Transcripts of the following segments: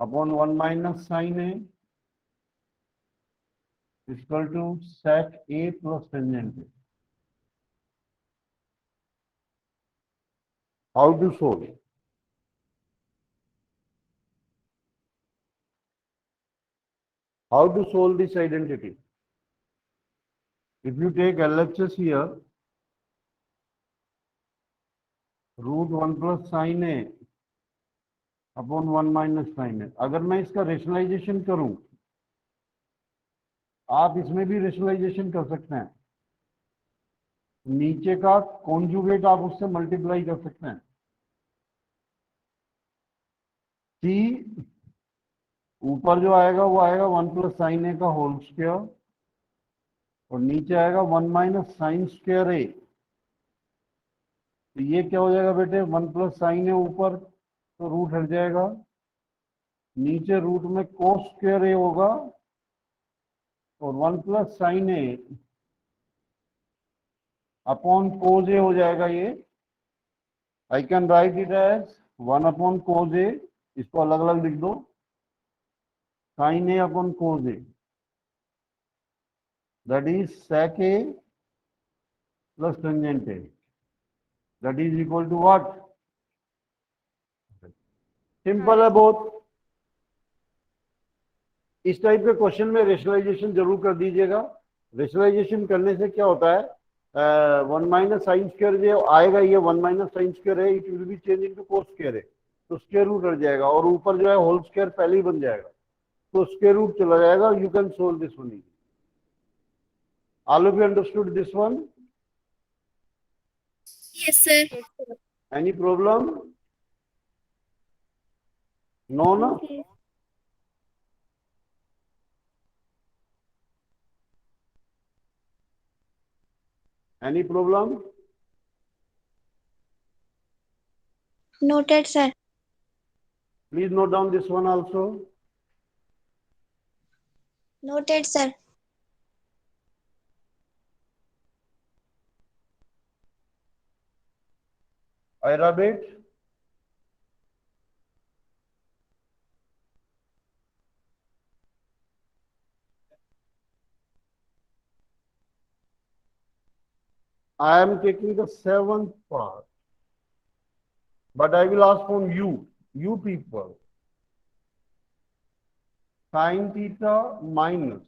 Upon 1 minus sine A equal to sec A plus tangent A. How to solve? How to solve this identity? If you take LHS here, root 1 plus sin a upon 1 minus sin a, अगर मैं इसका rationalisation करूं, आप इसमें भी rationalisation कर सकते हैं। नीचे का कॉन्जुगेट आप उससे मल्टीप्लाई कर सकते हैं। सी ऊपर जो आएगा वो आएगा 1 प्लस साइन ए का होल स्क्वायर और नीचे आएगा 1 माइनस साइन स्क्वायर ए। तो ये क्या हो जाएगा बेटे, 1 प्लस साइन ए ऊपर तो रूट हट जाएगा, नीचे रूट में कोस स्क्वायर ए होगा और 1 plus sine A upon cos A हो जाएगा। ये I can write it as 1 upon cos A, इसको अलग अलग लिख दो, sine A upon cos A, that is sec A plus tangent A, that is equal to what? Simple है बहुत। इस टाइप के क्वेश्चन में रेशनलाइजेशन जरूर कर दीजिएगा। रेशनलाइजेशन करने से क्या होता है, 1 माइनस साइन स्क्वायर जो आएगा, ये 1 माइनस साइन स्क्वायर है, it will be change into cos square है, तो स्क्वायर रूट हट जाएगा और ऊपर जो है होल स्क्वायर पहले ही बन जाएगा, तो स्क्वायर रूट चला जाएगा। You can solve this one. All of you understood this one? Yes, sir. Any problem? No ना? Okay. Any problem? Noted, sir. Please note down this one also. Noted, sir. Irabate? I am taking the 7th part, but I will ask from you people. Sin theta minus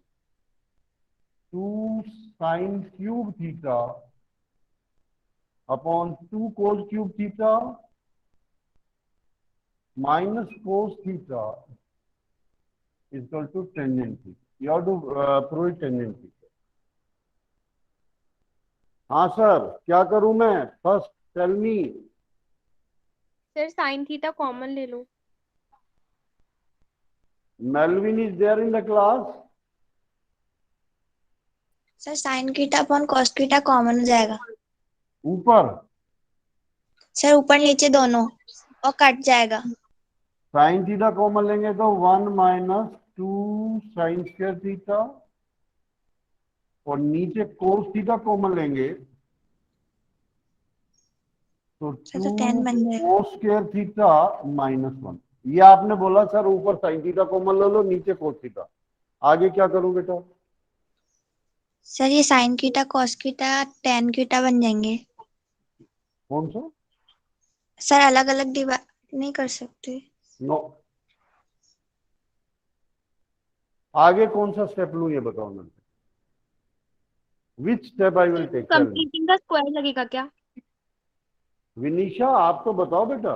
2 sin cube theta upon 2 cos cube theta minus cos theta is equal to tangent theta. You have to prove tangent theta. हाँ sir, क्या करूं मैं? First tell me. Sir sine theta common ले लो। Melvin is there in the class? Sir sine theta upon cos theta common हो जाएगा। ऊपर sir ऊपर नीचे दोनों और कट जाएगा। साइन थीटा कॉमन लेंगे तो 1 माइनस 2 साइन स्क्वायर थीटा और नीचे कोस थीटा कॉमन लेंगे तो सर तो 10 बन 2 जाएगा। कोस स्क्वायर थीटा माइनस 1। ये आपने बोला सर ऊपर साइन थीटा कॉमन ले लो, नीचे कोस थीटा। आगे क्या करूं बेटा? सर ये sine theta cos theta tan theta बन जाएंगे। कौन सा? सर अलग अलग डिवाइड नहीं कर सकते। नो। आगे कौन सा स्टेप लूं ये बताओ मैं। Which step I will take? Completing the square लगेगा क्या? विनीशा आप तो बताओ बेटा।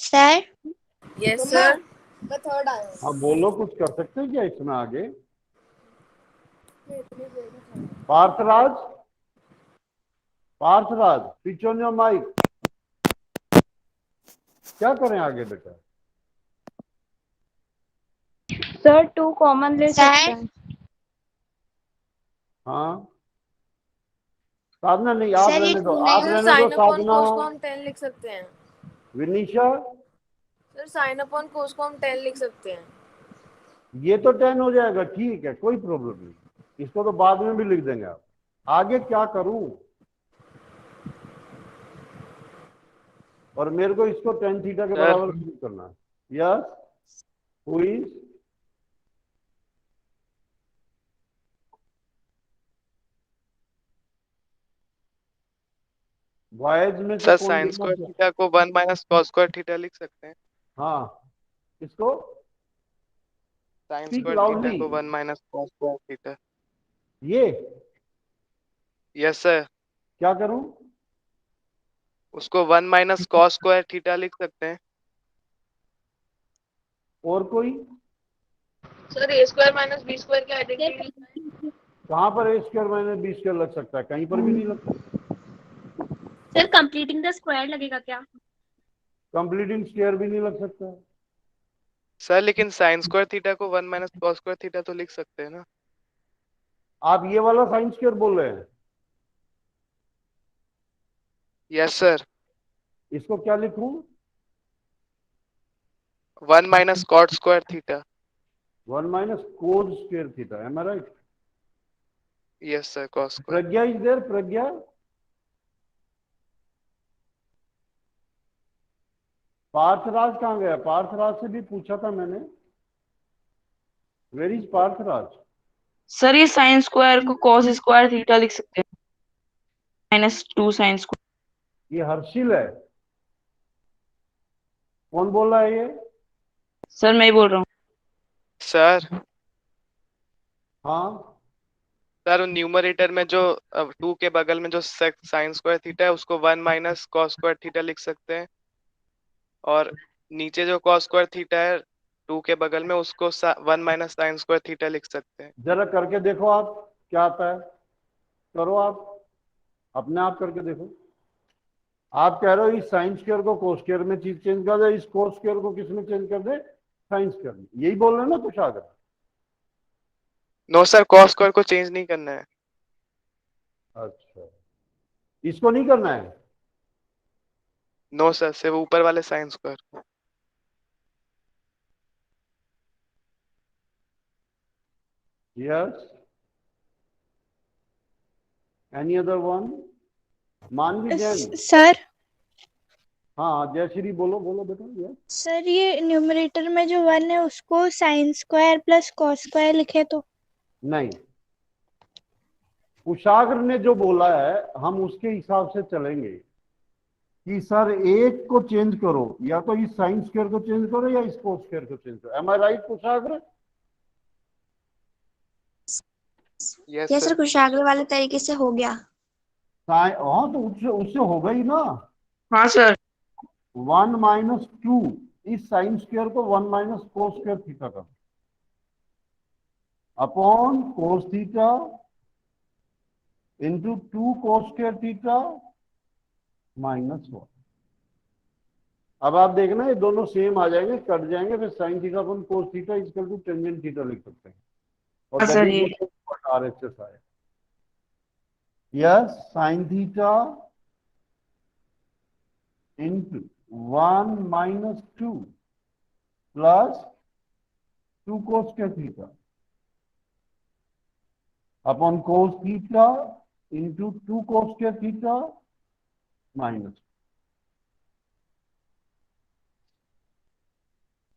Sir yes sir. हाँ बोलो, कुछ कर सकते हैं क्या इसमें आगे? Parthraj, Parthraj switch on your mic. क्या करें आगे बेटा? सर 2 कॉमन ले सकते हैं। हाँ साधना नहीं, आप सर, ये रहने दो, नहीं, आप रहने दो साइन अपॉन साधना। कोस को हम 10 लिख सकते हैं। विनीशा सर साइन अपॉन कोस को हम 10 लिख सकते हैं। ये तो 10 हो जाएगा, ठीक है, कोई प्रॉब्लम नहीं, इसको तो बाद में भी लिख देंगे आप। आगे क्या करूं? और मेरे को इसको tan थीटा के सर। बराबर प्रूव करना है। Yes, who is? बॉयज में से सर कौन साइन देना स्क्वायर चाहे? थीटा को 1 माइनस कॉस स्क्वायर थीटा लिख सकते हैं। हाँ, इसको sine speak square theta loudly. को 1 माइनस कॉस स्क्वायर थीटा। ये यस सर, क्या करूं? उसको 1 माइनस कॉस स्क्वायर थीटा लिख सकते हैं। और कोई? सर ए स्क्वायर माइनस बी स्क्वायर की आइडेंटिटी कहाँ पर ए स्क्वायर माइनस बी स्क्वायर लग सकता है? कहीं पर भी नहीं लग सकता। सर कंप्लीटिंग द स्क्वायर लगेगा क्या? कंप्लीटिंग स्क्वायर भी नहीं लग सकता। सर लेकिन साइन स्क्वायर थीटा को 1 माइनस कॉस स्क्वायर थीटा तो लिख सकते हैं ना। आप ये वाला साइन स्क्वायर बोल रहे हैं? यस सर, इसको क्या लिखूं? 1 minus cot square theta. 1 minus cos square theta, am I right? Yes sir, cos square. Pragya is there? Pragya, Parthraj कहाँ गया? पार्थराज से भी पूछा था मैंने। Where is Parthraj? सर ये साइन स्क्वायर को कॉस स्क्वायर थीटा लिख सकते हैं, -2 साइन स्क्वायर। ये हर्षिल है। कौन बोल रहा है ये? सर मैं ही बोल रहा हूँ। सर हाँ, सर न्यूमरेटर में जो 2 के बगल में जो साइन स्क्वायर थीटा है उसको 1 माइनस कॉस स्क्वायर थीटा लिख सकते हैं, और नीचे जो कॉस स्क्वायर थीटा है 2 के बगल में उसको 1 माइनस साइन स्क्वायर थीटा लिख सकते हैं। जरा करके देखो आप, क्या आता है। करो आप, अपने आप करके देखो। आप कह रहे हो इस साइन स्क्वायर को कोस स्क्वायर में चीज चेंज कर दे, इस कोस स्क्वायर को किस में चेंज कर दे? साइन स्क्वायर में। यही बोल रहे हैं ना Kushagra? No sir, cos square को चेंज नहीं करना है। अच्छा, इसको नहीं करना है? नो सर, सिर्फ ऊपर वाले sine square. Yes, any other one? मानवी जैन? सर हाँ, जयश्री बोलो, बोलो बेटा। यस, सर ये न्यूमरेटर में जो 1 है उसको sine square plus cos square लिखे तो? नहीं, कुशाग्र ने जो बोला है हम उसके हिसाब से चलेंगे कि सर एक को चेंज करो, या तो इस साइन स्क्वायर को चेंज करो या इस कोस स्क्वायर को चेंज करो। M I right Kushagra? Yes या सर। सर कुशाग्र वाले तरीके से हो गया? हाँ, तो उससे उससे होगा ही ना। हाँ सर। 1 माइनस 2, इस साइन स्क्वायर को 1 माइनस कोस स्क्वायर थीटा का upon cos theta into 2 cos square theta -1। अब आप देखना ये दोनों सेम आ जाएंगे, कट जाएंगे, फिर sine theta upon cos theta equal to tangent theta लिख सकते हैं, और हाँ दैट सर, इज ये व्हाट आरएचएस आए। Yes, sine theta into 1 minus 2 plus 2 cos square theta upon cos theta into 2 cos square theta minus.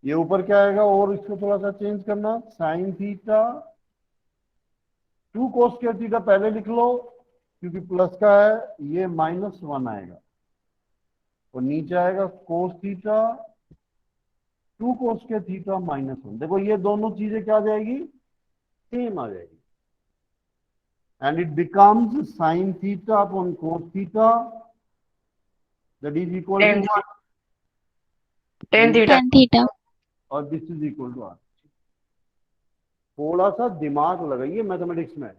ये ऊपर क्या आएगा, और इसको थोड़ा सा चेंज करना, sine theta 2 cos square theta पहले लिख लो क्योंकि प्लस का है, ये -1 आएगा, और नीचे आएगा cos theta 2 cos square theta -1। देखो ये दोनों चीजें क्या आ जाएगी, सेम आ जाएगी, and it becomes sine theta upon cos theta that is equal to 10 theta. tan theta. और this is equal to R. थोड़ा सा दिमाग लगाइए मैथमेटिक्स में।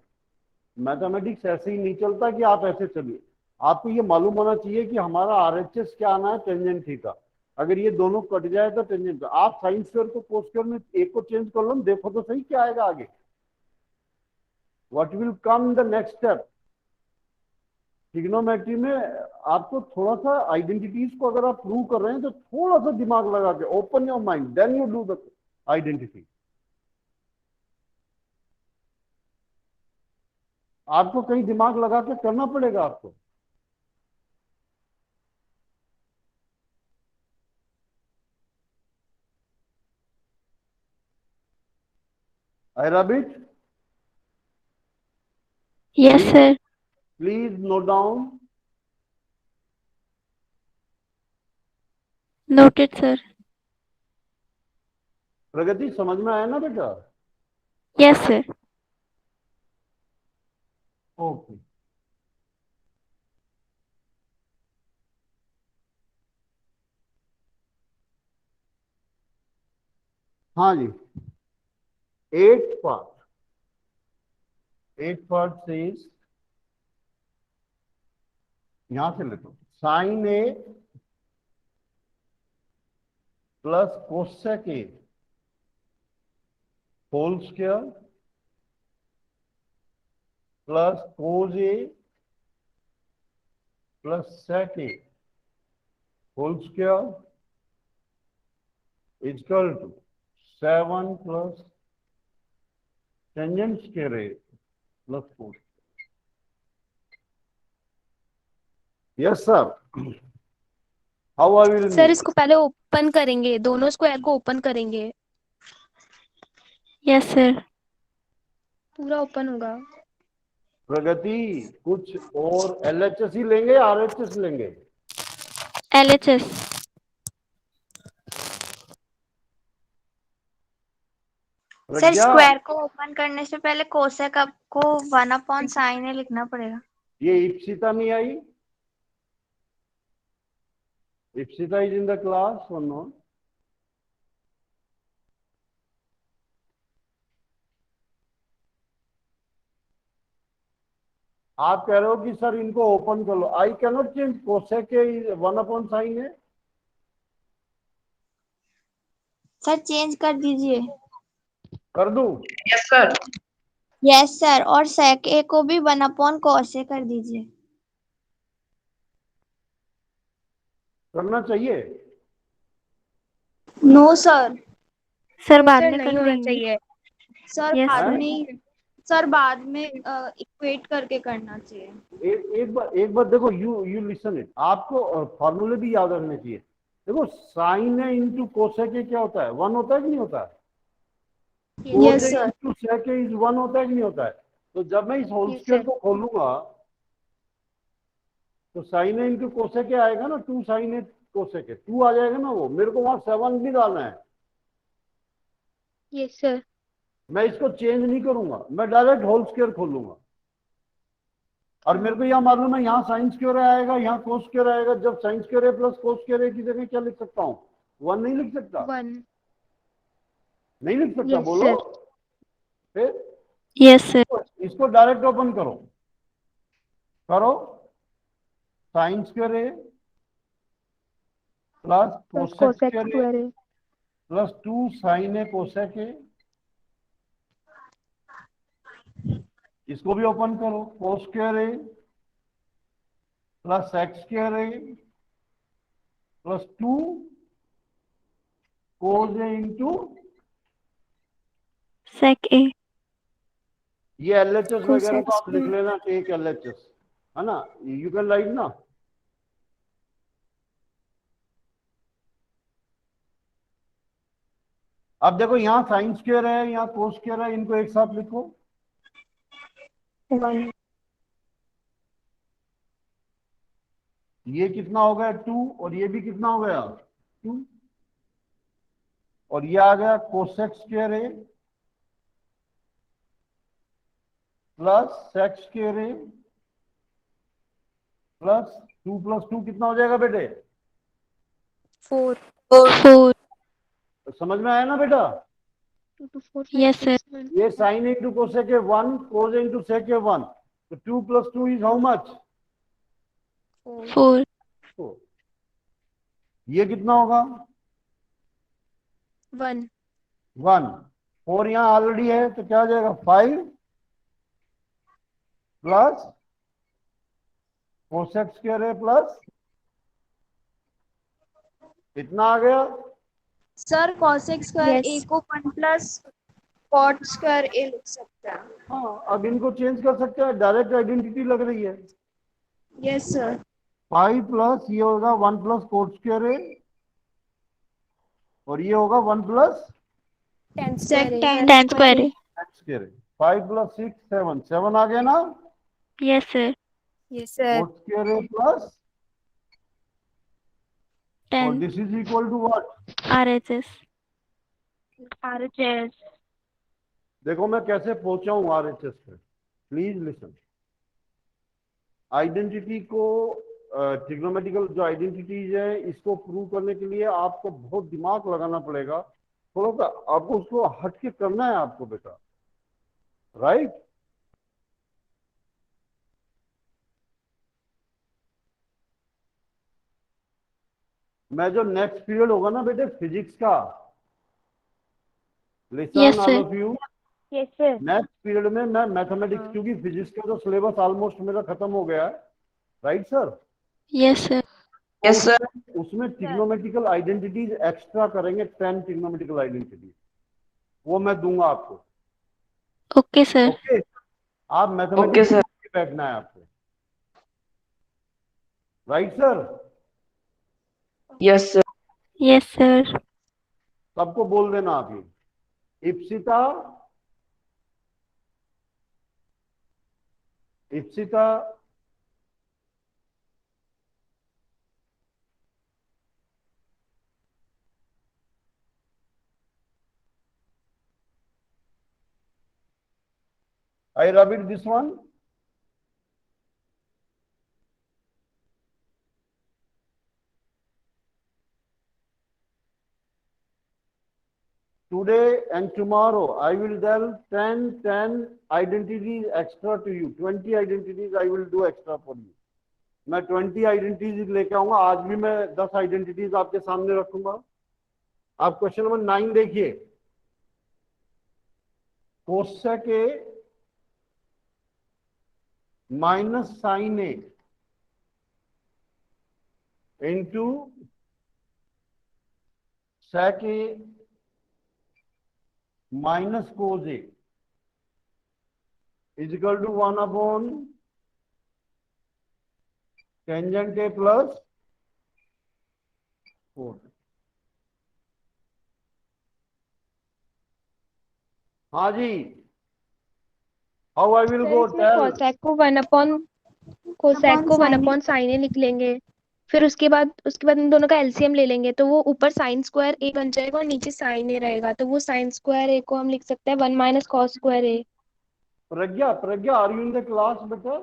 मैथमेटिक्स ऐसे ही नहीं चलता कि आप ऐसे चलिए। आपको ये मालूम होना चाहिए कि हमारा आरएचएस क्या आना है, टेंजेंट थीटा। अगर ये दोनों कट जाए तो टेंजेंट। आप साइन स्क्वायर को कोस स्क्वायर में एक को चेंज कर लो, देखो तो सही क्या आएगा आगे, what will come the next step. Trigonometry में आपको थोड़ा सा आइडेंटिटीज को अगर आप प्रूव कर रहे हैं तो थोड़ा सा दिमाग लगा के, open your mind, then you do the identity. आपको कहीं दिमाग लगा के करना पड़ेगा आपको। I rub it. Yes, sir. Please note down. Noted, sir. प्रगति समझ में आया ना बेटा? Yes, sir. ओके। हाँ जी, 8th part says, यहां से लेते sine A plus cosec A whole square plus cos A plus sec A whole square is equal to 7 plus tangent square A plus 4। Yes sir, how I will sir इसको पहले open करेंगे, दोनों square को open करेंगे, Yes, sir. पूरा open होगा। प्रगति कुछ और एलएचएस ही लेंगे, आरएचएस लेंगे? LHS. सर प्रज्ञा, स्क्वायर को ओपन करने से पहले कोसेक को 1/sin ए लिखना पड़ेगा। ये इप्सिता नहीं आई? Ipsita is in the class और नॉट? आप कह रहे हो कि सर इनको ओपन कर लो। I can not change cosec के 1/sin है। सर चेंज कर दीजिए। कर दूं? Yes sir. यस सर, और सेक ए को भी 1/cos ए कर दीजिए। करना चाहिए। No sir. सर बाद सर में नहीं कर होना देंगे। चाहिए। सर Yes, बाद sir. में, सर बाद में इक्वेट करके करना चाहिए। एक बार देखो, यू लिसन इट। आपको फॉर्मूले भी याद रखने चाहिए। देखो साइन है इंटू कोसेक क्या होता है? 1 होता है कि नहीं होता है? Yes sir. Into sec is 1 होता है कि नहीं होता है? तो जब मैं इस होल Yes, स्क्वायर sir. को खोलूंगा तो साइन है इंटू कोसेक आएगा ना, 2 साइन है कोसेक 2 आ जाएगा ना। वो मेरे को वहां 7 भी डालना है। Yes sir. मैं इसको चेंज नहीं करूंगा, मैं डायरेक्ट होल स्क्वायर खोलूंगा। और मेरे को यह मालूम है यहाँ साइन स्क्वायर आएगा, यहाँ कोस स्क्वायर आएगा। जब साइन स्क्वायर है प्लस कोस स्क्वायर की जगह क्या लिख सकता हूँ? 1 नहीं लिख सकता? 1। नहीं लिख सकता? Yes, बोलो sir. फिर। Yes, sir. इसको डायरेक्ट ओपन करो। करो साइन स्क्वायर है plus plus cosec cosec square है स्क्वायर है। प्लस 2 साइन है कोसेक है। इसको भी ओपन करो। कोस स्क्वायर है प्लस सेक स्क्वायर है प्लस 2 कोस है इंटू Sec A. ये एलएचएस Cosec वगैरह तो आप लिख square. लेना, एक एलएचएस है ना, यू कैन राइट ना। अब देखो यहाँ साइन स्क्वायर है, यहाँ कोस स्क्वायर है, इनको एक साथ लिखो। 1। ये कितना हो गया? 2। और ये भी कितना हो गया? 2। और ये आ गया कोसेक स्क्वायर है प्लस सेक स्क्वायर है प्लस 2 प्लस 2 कितना हो जाएगा बेटे? 4। 4. समझ में आया ना बेटा? 2 to 4 Yes, sir. ये साइन इंटू कोसेक है 1, कोस इंटू सेक है 1। तो 2 प्लस 2 इज हाउ मच? 4. 4। ये कितना होगा? 1। 1। 4 यहाँ ऑलरेडी है तो क्या हो जाएगा? 5 प्लस कोसेक स्क्वायर है प्लस इतना आ गया। Sir cosec square Yes. ए को 1+cot स्क्वायर ए लिख सकते हैं। हाँ, अब इनको चेंज कर सकते हैं, डायरेक्ट आइडेंटिटी लग रही है। Yes sir. 5 प्लस ये होगा 1 प्लस कोट स्क्वायर है और ये होगा 1 प्लस tan Sec square है। tan Tan square A. X square 5 + 6 7 7 आ गया ना yes sir. Yes, sir. Cot square A plus और 10 this is equal to what RHS। RHS. देखो मैं कैसे पहुंचा हूं आरएचएस पे प्लीज लिसन आइडेंटिटी को ट्रिग्नोमेट्रिकल जो आइडेंटिटीज है इसको प्रूव करने के लिए आपको बहुत दिमाग लगाना पड़ेगा थोड़ा सा आपको उसको हट के करना है आपको बेटा राइट मैं जो नेक्स्ट पीरियड होगा ना बेटे फिजिक्स का listen Yes, all sir. Of you Yes, sir. Next period में मैं मैथमेटिक्स हाँ। क्योंकि फिजिक्स का जो सिलेबस ऑलमोस्ट मेरा खत्म हो गया है right sir Yes, sir. Yes sir. उसमें ट्रिग्नोमेट्रिकल आइडेंटिटीज एक्स्ट्रा करेंगे 10 ट्रिग्नोमेट्रिकल आइडेंटिटीज वो मैं दूंगा आपको Okay, sir. ओके आप ओके मैथमेटिक्स सर। बैठना है आपको right sir yes sir. Yes, sir. सबको बोल देना आप ये Ipsita Ipsita I rub it this one today and tomorrow I will tell 10 identities extra to you 20 identities I will do extra for you मैं 20 identities लेके आऊंगा आज भी मैं 10 आइडेंटिटीज आपके सामने रखूंगा आप क्वेश्चन नंबर 9 देखिए cosec A minus sine A into sec A minus cos A is equal to 1/, tangent A plus 4 हाँ जी how I will sir go इसमें टेल कोसेक को 1/sin ए लिख लेंगे, फिर उसके बाद इन दोनों का एलसीएम ले लेंगे, तो वो ऊपर साइन स्क्वायर ए बन जाएगा और नीचे साइन ए रहेगा, तो वो साइन स्क्वायर ए को हम लिख सकते हैं 1 - cos square A. Pragya Pragya are you in the class बेटा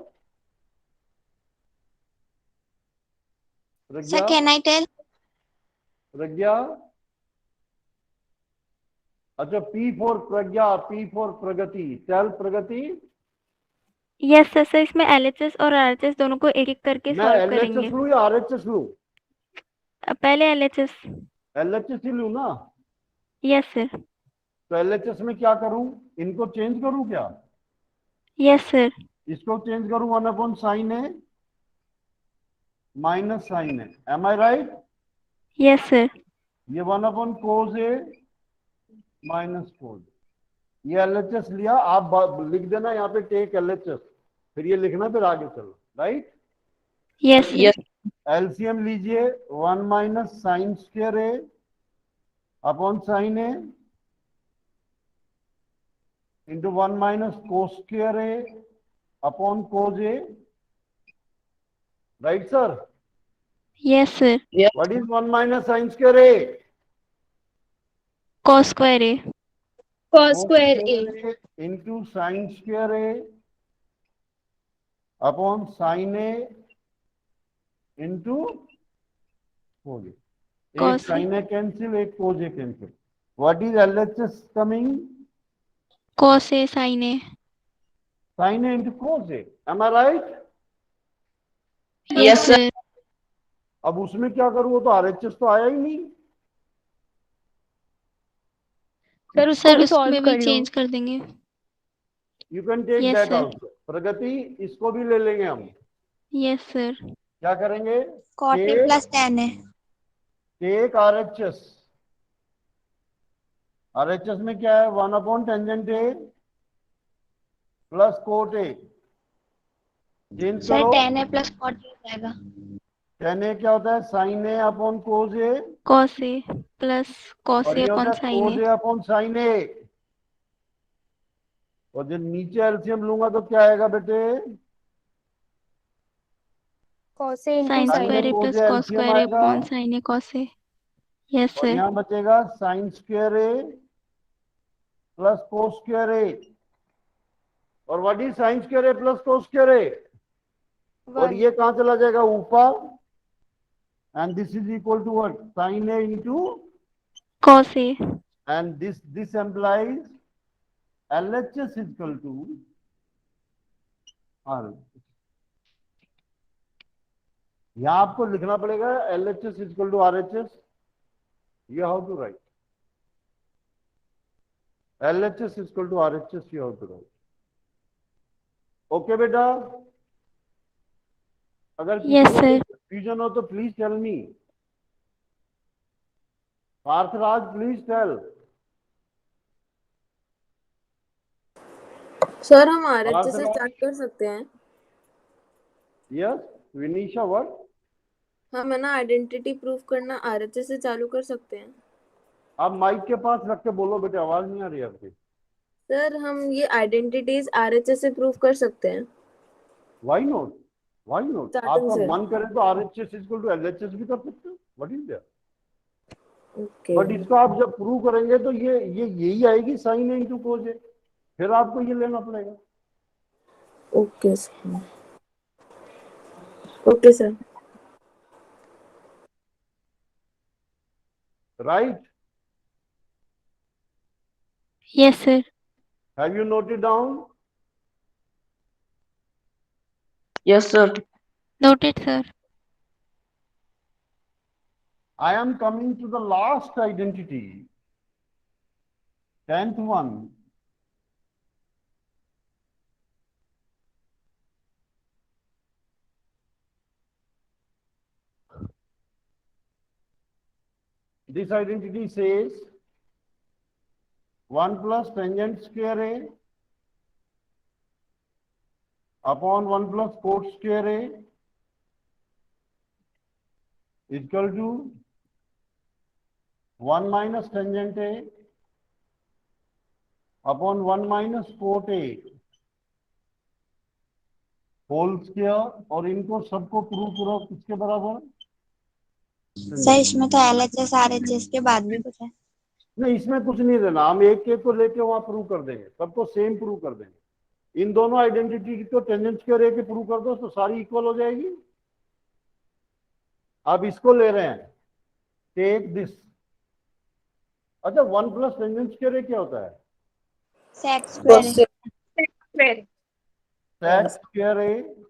Sir, Pragya can I tell? Pragya अच्छा P for Pragya P for Pragati tell Pragati yes sir. Sir इसमें LHS और RHS दोनों को एक एक करके मैं सॉल्व एलएचएस करेंगे। लूं या आरएचएस लूं पहले LHS। एलएचएस ही लूं ना यस सर। तो एलएचएस में क्या करूं इनको चेंज करूं क्या यस सर। इसको चेंज करूं 1/sin A minus sine A am I right yes sir. ये 1/cos ए माइनस कोज ये एलएचएस लिया आप लिख देना यहाँ पे टेक एलएचएस फिर ये लिखना फिर आगे चलो right yes yes sir. LCM लीजिए 1 - sin square A upon sine A into 1 - cos square A upon cos A right sir yes sir. What is 1 - sin square A cos square A. cos square A into sine square A upon sine A into cos A एक Cos A. Sine A cancel एक cos A cancel what is LHS coming cos A sin A। sin A into cos A. Am I right? Yes, sir. sir। अब उसमें क्या करूं वो तो RHS तो आया ही नहीं सर उसको सर भी उसमें सॉल्व भी कर लो। चेंज कर देंगे। You can take Yes, that sir. Also Pragati इसको भी ले लेंगे हम यस सर। क्या करेंगे Cot A plus tan A. Take RHS RHS में क्या है 1/tangent A plus cot A change Sir, करो tan A plus cot A हो जाएगा. tan A क्या होता है sin A upon cos A cos A plus cos और A ये अपॉन होता है sin cos A। A upon sin A और जब नीचे एलसीएम लूंगा तो क्या आएगा बेटे? cos A into sine sine sin square A। A को प्लस जो कॉस एलसीएम स्क्वायर ए आएगा upon sine A cos A. Yes और सर। यहाँ बचेगा sine square A plus cos square A. और what is sine square A plus cos square A? और 1 ये कहां चला जाएगा? ऊपर। And this is equal to what? Sine A into, cos A. and this implies LHS is equal to R। यहां आपको लिखना पड़ेगा LHS is equal to RHS। you have to write LHS is equal to RHS, you have to write। Okay बेटा, अगर किसी Yes, को sir. Confusion हो तो please tell me. Parthraj please tell. Sir हम आरएचएस से पार्थराज। स्टार्ट कर सकते हैं। Yes Vinisha, what? हम है ना आइडेंटिटी प्रूफ करना आरएचएस से चालू कर सकते हैं। आप माइक के पास रख के बोलो बेटे, आवाज नहीं आ रही आपकी। सर हम ये आइडेंटिटीज आरएचएस से प्रूफ कर सकते हैं। Why not? Why not? Starting आपका से। मन करे तो RHS इक्वल टू LHS भी कर सकते हो। What is that? Okay but इसको आप जब प्रूव करेंगे तो ये यही आएगी साइन इंटू कोस ए, फिर आपको ये लेना पड़ेगा। Okay sir. Okay sir. Right? Yes, sir. Have you noted down? Yes, sir. Noted, sir. I am coming to the last identity, 10th one। This identity says 1 plus tangent square A upon 1 plus cot square A is equal to 1 minus tangent A upon 1 minus cot A whole square. और इनको सबको prove करो किसके बराबर? Sir इसमें तो LHS RHS के बाद भी कुछ है। नहीं, इसमें कुछ नहीं देना, हम एक एक को लेके वहां प्रूव कर देंगे, सबको सेम प्रूव कर देंगे। इन दोनों आइडेंटिटी को टेंजेंट स्क्वायर ए के प्रूव कर दो तो सारी इक्वल हो जाएगी। अब इसको ले रहे हैं, टेक दिस। अच्छा, 1 प्लस टेंजेंट स्क्वायर ए क्या होता है? सेक स्क्वायर है। Sec square A.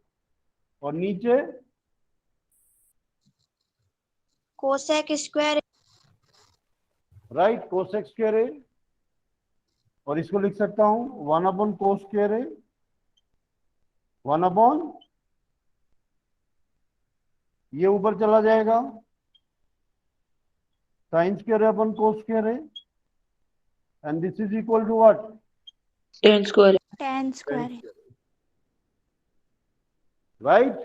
और नीचे cosec square. Right, cosec square A. और इसको लिख सकता हूं 1 upon cos square A, 1 upon, ये ऊपर चला जाएगा sine square upon cos square A. And this is equal to what? Tan square. Tan square है। Right?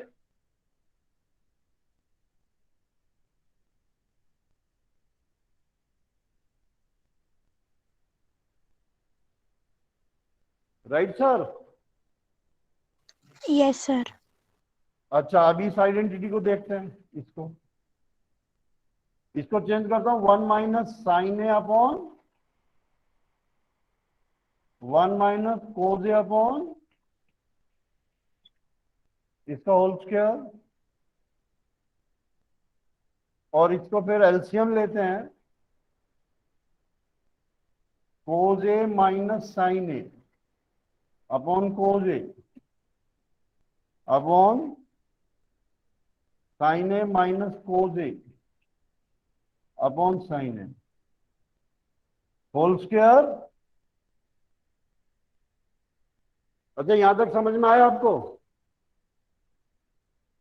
Right sir? Yes, sir. अच्छा, अभी इस आइडेंटिटी को देखते हैं। इसको चेंज करता हूं, 1 minus sine A upon 1 minus cos A upon इसका होल स्क्वायर। और इसको फिर एलसीएम लेते हैं, कोस ए minus sine A upon cos A upon sine A minus cos A upon sine A whole square. अच्छा, यहां तक समझ में आया आपको?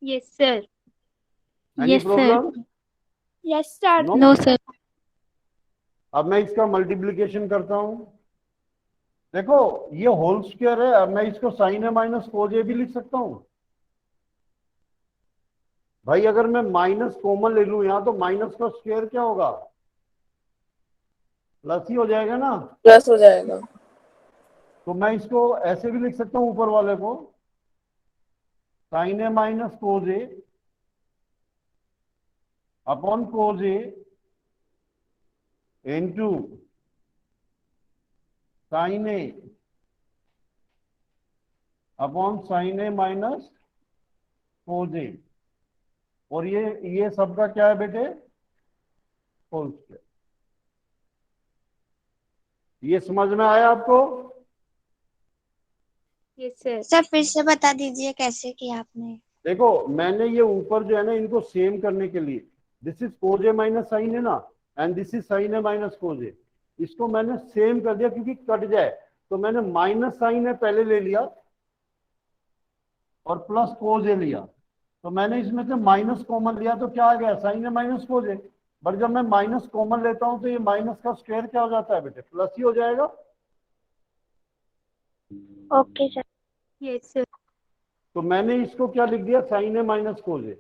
Yes, sir. Any Yes, sir. Problem? Yes, sir. No? No, sir. अब मैं इसका मल्टीप्लिकेशन करता हूं। देखो, ये होल स्क्वायर है, अब मैं इसको साइन ए माइनस कोस ए भी लिख सकता हूं। भाई अगर मैं माइनस कॉमन ले लूं यहां तो माइनस का स्क्वायर क्या होगा? प्लस ही हो जाएगा ना। प्लस हो जाएगा। तो मैं इसको ऐसे भी लिख सकता हूं ऊपर वाले को, sign A minus cos A upon cos A into sine A upon sine A minus cos ए, और ये सबका क्या है बेटे, होल स्क्वायर। ये समझ में आया आपको? Yes sir. सर फिर से बता दीजिए कैसे किया आपने। देखो मैंने ये ऊपर जो है ना इनको सेम करने के लिए, this is cos A minus sine है ना, and this is sine A minus cos A, इसको मैंने सेम कर दिया क्योंकि कट जाए। तो मैंने माइनस साइन ए पहले ले लिया और प्लस कोज ए लिया, तो मैंने इसमें से माइनस कॉमन लिया तो क्या आ गया, sine A minus cos A. But जब मैं माइनस कॉमन लेता हूं तो ये माइनस का स्क्वायर क्या हो जाता है बेटे, प्लस ही हो जाएगा। Okay sir. Yes sir. तो मैंने इसको क्या लिख दिया, साइन ए माइनस कोज ए,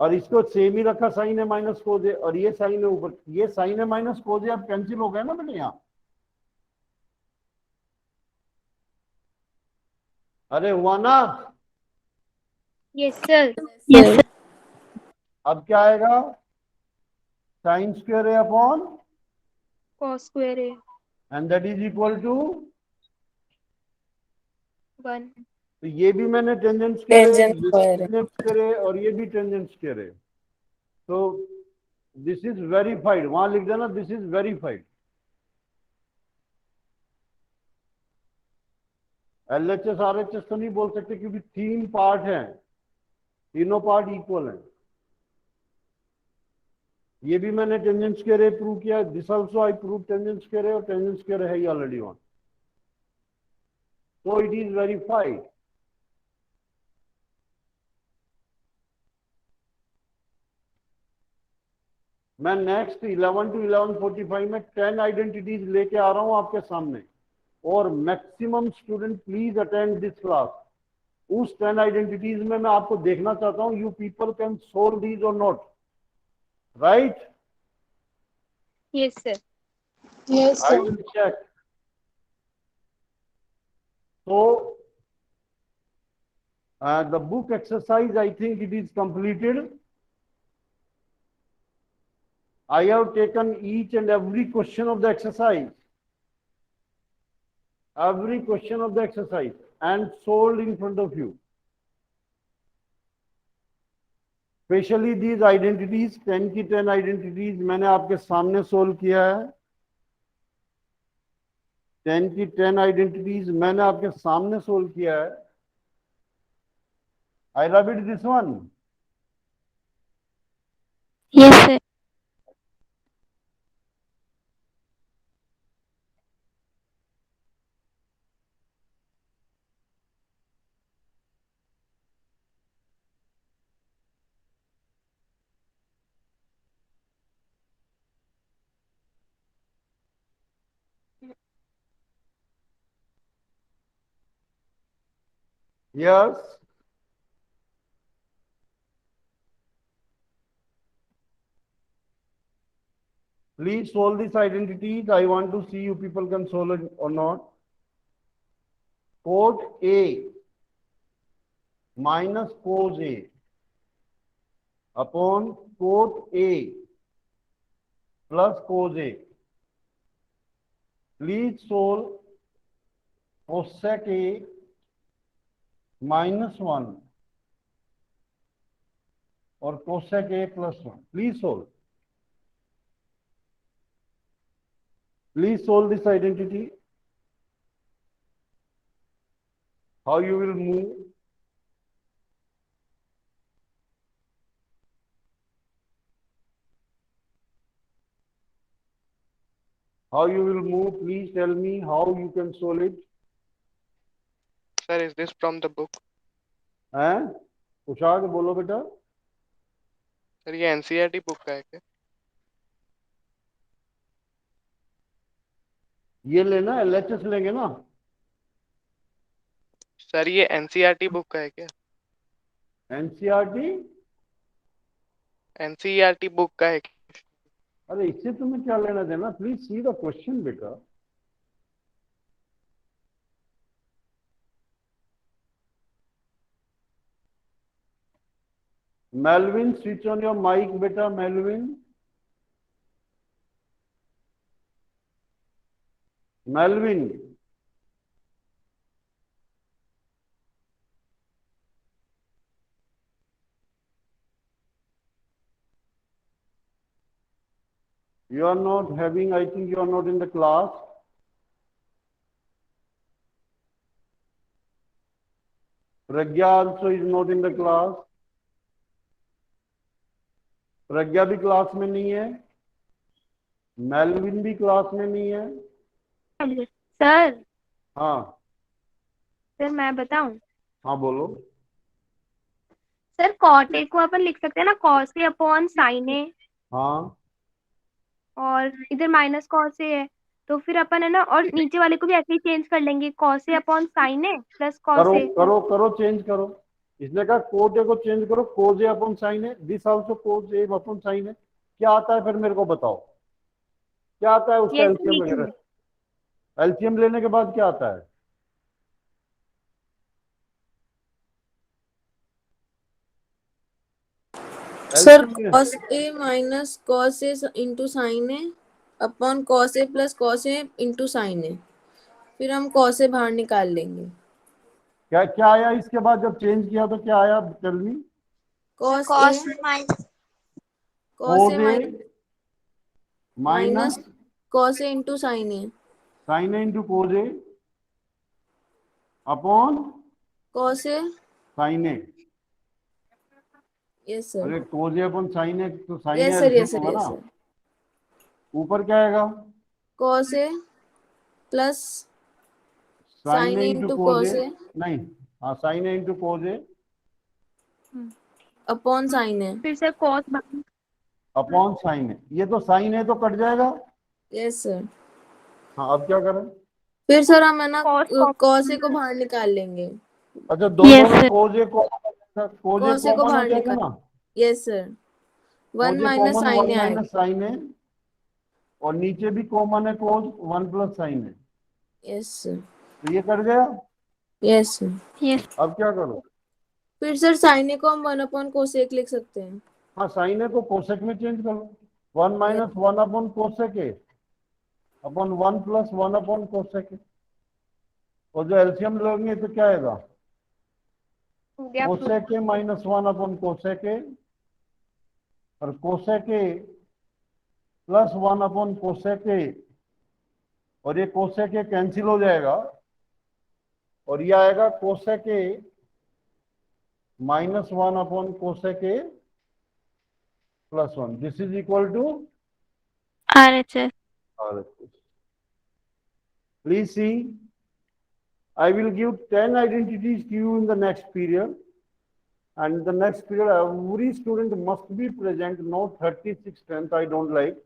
और इसको सेम ही रखा साइन ए माइनस कोज ए, और ये साइन ए ऊपर, ये साइन ए माइनस कोज ए अब कैंसिल हो गया ना बेटे यहाँ। अरे हुआ ना? Yes sir. Yes sir. अब क्या आएगा, sine square A upon, cos square A and that is equal to, 1। तो ये भी मैंने टेंजेंट स्क्वायर है, टेंजेंट ये भी स्क्वायर है। टेंजेंट स्क्वायर है, और ये भी टेंजेंट स्क्वायर है। तो दिस इज वेरीफाइड, वहां लिख देना this is verified. LHS RHS तो नहीं बोल सकते क्योंकि तीन पार्ट हैं, तीनों पार्ट इक्वल हैं। ये भी मैंने टेंजेंट स्क्वायर प्रूव किया, this also I prove tangent square, और टेंजेंट स्क्वायर है ही already one, so it is verified. मैं नेक्स्ट 11 to 11:45 में 10 आइडेंटिटीज लेके आ रहा हूं आपके सामने, और maximum student please attend this class. उस 10 आइडेंटिटीज में मैं आपको देखना चाहता हूं you people can solve these और not, right? Yes sir. Yes I sir. Will check. So the book exercise, I think it is completed. I have taken each and every question of the exercise, and solved in front of you. Especially these identities, 10 की 10 identities मैंने आपके सामने solve किया है। 10 की 10 identities मैंने आपके सामने सोल्व किया है। I repeat this one. Yes sir. Yes. Please solve these identities. I want to see you people can solve it or not. Cot A minus cos A upon cot A plus cos A. Please solve cosec A minus 1 or cosec A plus 1. Please solve. Please solve this identity. How you will move? How you will move? Please tell me how you can solve it. Sir, is this from the book? हैं? कुछ आगे बोलो बेटा। Sir ये NCERT book का है क्या? ये लेना एलएचएस लेंगे ना। सर ये एनसीईआरटी बुक का है क्या? एनसीईआरटी? एनसीईआरटी बुक का है क्या? अरे इससे तुम्हें क्या लेना देना, प्लीज सी द क्वेश्चन बेटा। Melvin, switch on your mic, beta. Melvin. Melvin. You are not having, I think you are not in the class. Pragya also is not in the class. प्रज्ञा भी class में नहीं है, Melvin भी class में नहीं है। Sir हाँ sir मैं बताऊं? हाँ बोलो। सर कॉट ए को अपन लिख सकते हैं ना कॉस ए अपॉन साइन ए, हाँ और इधर माइनस कॉस ए है, तो फिर अपन है ना, और नीचे वाले को भी ऐसे ही चेंज कर लेंगे, cos A upon sine A plus cos करो ए। करो करो चेंज करो। इसने कहा कोट ए को चेंज करो, कोज ए अपॉन साइन है, this also cos A upon sine है। क्या आता है फिर मेरे को बताओ, क्या आता है उसका Yes, एलसीएम ठीक है। वगैरह? एलसीएम लेने के बाद क्या आता है? सर LCM में- cos a minus cos a into sine A upon cos a plus cos a into sine A, फिर हम cos a बाहर निकाल लेंगे। क्या क्या आया इसके बाद जब चेंज किया तो क्या आया? Tell me. cos cos a minus cos a minus cos a into sine A, sine A into cos A upon cos a। Sine A. Yes sir, अरे cos A upon sine A तो sine A yes sir, yes LCM sir, होगा yes ना। Sir. ऊपर क्या आएगा? cos a plus sine sin A A into into cos cos A. A नहीं, हाँ sine A into cos A upon sine A. फिर से कॉस अपॉन साइन ए। ये तो साइन ए तो कट जाएगा। Yes sir. हाँ अब क्या करें? फिर सर हम है ना Cos- cos A को बाहर निकाल लेंगे। अच्छा दोनों Yes, में sir. Cos A common, cos A cos A को कॉमन हो बाहर जाएगा निकाल। ना। Yes sir, one cos A minus common, sine one A आएगा। माइनस साइन ए, और नीचे भी कॉमन है कोज, वन प्लस साइन है। यस सर, तो ये कट गया। Yes sir. अब क्या करो? फिर सर साइन ए को हम 1 अपॉन कोसेक लिख सकते हैं। हाँ साइन ए को कोसेक में चेंज कर लो। 1 minus 1 upon cosec A upon 1 plus 1 upon cosec A. और जो एलसीएम लोगे तो क्या आएगा? Cosec A minus 1 upon cosec A, और cosec A plus 1 upon cosec A, और ये कोसेक ए कैंसिल हो जाएगा, और ये आएगा cosec A minus 1 upon cosec A plus 1। This is equal to RHS. RHS. Please see, I will give 10 identities to you in the next period, and the next period every student must be present, no 36 10th, I don't like.